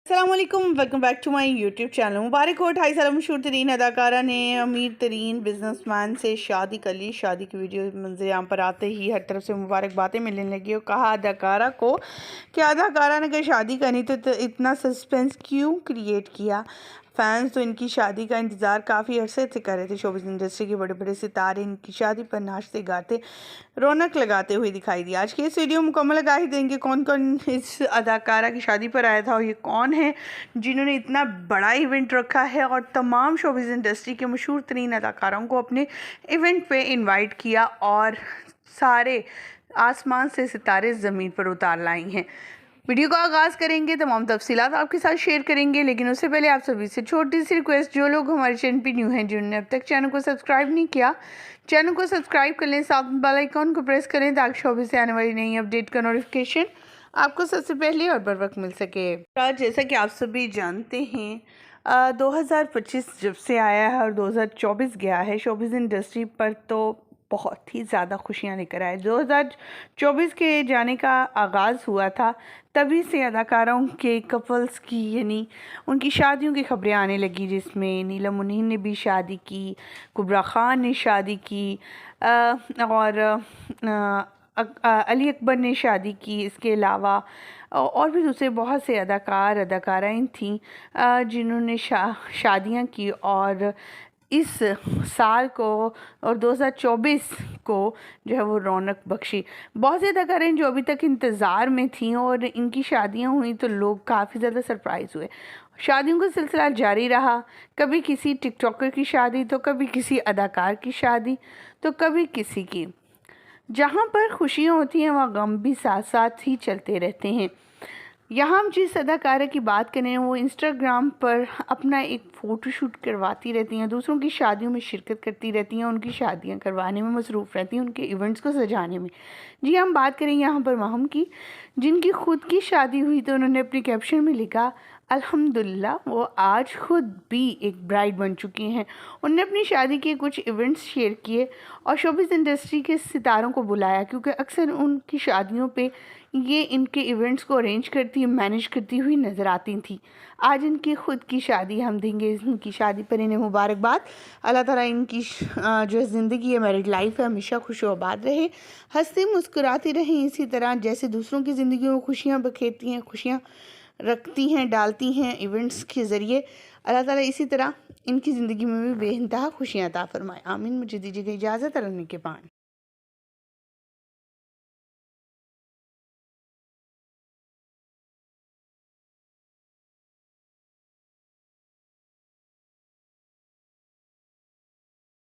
السلام علیکم، welcome back to my YouTube channel. مبارک ہو 28 سالہ مشہور ترین اداکارہ نے امیر ترین بزنس مین سے شادی کر لی۔ شادی کی ویڈیو منظر عام پر آتے ہی ہر طرف سے مبارک باتیں ملنے لگی اور کہا اداکارہ کو کہ اداکارہ نے اگر شادی کرنی تو اتنا سسپینس کیوں کریٹ کیا۔ فینس تو ان کی شادی کا انتظار کافی عرصے سے کر رہے تھے۔ شوبز انڈسٹری کے بڑے بڑے ستارے ان کی شادی پر ناچتے گاتے رونق لگاتے ہوئے دکھائی دی۔ آج کی اس ویڈیو مکمل آگاہی دیں گے کون کون اس اداکارہ کی شادی پر آیا تھا اور یہ کون ہیں جنہوں نے اتنا بڑا ایونٹ رکھا ہے اور تمام شوبز انڈسٹری کے مشہور ترین اداکاروں کو اپنے ایونٹ پہ انوائٹ کیا اور سارے آسمان سے ستارے زمین پر اتار لائی ہیں۔ ویڈیو کا آغاز کریں گے، تمام تفصیلات آپ کے ساتھ شیئر کریں گے، لیکن اس سے پہلے آپ سبھی سے چھوٹی سی ریکویسٹ، جو لوگ ہمارے چینل پہ نیو ہیں، جنہوں نے اب تک چینل کو سبسکرائب نہیں کیا، چینل کو سبسکرائب کر لیں، ساتھ بیل آئیکن کو پریس کریں تاکہ شوبز سے آنے والی نئی اپڈیٹ کا نوٹیفیکیشن آپ کو سب سے پہلے اور بر وقت مل سکے۔ جیسا کہ آپ سبھی جانتے ہیں 2025 جب سے آیا ہے اور 2024 گیا ہے، شوبز انڈسٹری پر تو بہت ہی زیادہ خوشیاں لے کر آئے۔ 2024 کے جانے کا آغاز ہوا تھا، تبھی سے اداکاروں کے کپلز کی یعنی ان کی شادیوں کی خبریں آنے لگی، جس میں نیلم منیر نے بھی شادی کی، کبرا خان نے شادی کی اور علی اکبر نے شادی کی۔ اس کے علاوہ اور بھی دوسرے بہت سے اداکارائیں تھیں جنہوں نے شادیاں کی اور اس سال کو اور 2024 کو جو ہے وہ رونق بخشی۔ بہت سے اداکاریں جو ابھی تک انتظار میں تھیں اور ان کی شادیاں ہوئیں تو لوگ کافی زیادہ سرپرائز ہوئے۔ شادیوں کا سلسلہ جاری رہا، کبھی کسی ٹک ٹاکر کی شادی تو کبھی کسی اداکار کی شادی تو کبھی کسی کی۔ جہاں پر خوشیاں ہوتی ہیں وہاں غم بھی ساتھ ساتھ ہی چلتے رہتے ہیں۔ یہاں ہم جس اداکارہ کی بات کریں وہ انسٹاگرام پر اپنا ایک فوٹو شوٹ کرواتی رہتی ہیں، دوسروں کی شادیوں میں شرکت کرتی رہتی ہیں، ان کی شادیاں کروانے میں مصروف رہتی ہیں، ان کے ایونٹس کو سجانے میں۔ جی ہم بات کریں یہاں پر ماہم کی، جن کی خود کی شادی ہوئی تو انہوں نے اپنی کیپشن میں لکھا الحمدللہ وہ آج خود بھی ایک برائڈ بن چکی ہیں۔ انہوں نے اپنی شادی کے کچھ ایونٹس شیئر کیے اور شوبز انڈسٹری کے ستاروں کو بلایا، کیونکہ اکثر ان کی شادیوں پہ یہ ان کے ایونٹس کو ارینج کرتی مینیج کرتی ہوئی نظر آتی تھیں۔ آج ان کی خود کی شادی، ہم دیں گے ان کی شادی پر انہیں مبارکباد۔ اللہ تعالیٰ ان کی جو زندگی ہے، میرڈ لائف ہے، ہمیشہ خوش و آباد رہے، ہنستے مسکراتی رہیں اسی طرح جیسے دوسروں کی زندگیوں میں خوشیاں بکھیرتی ہیں، خوشیاں رکھتی ہیں، ڈالتی ہیں ایونٹس کے ذریعے۔ اللہ تعالیٰ اسی طرح ان کی زندگی میں بھی بے انتہا خوشیاں عطا فرمائے، آمین۔ مجھے دیجیے گا اجازت، اللہ کے پان۔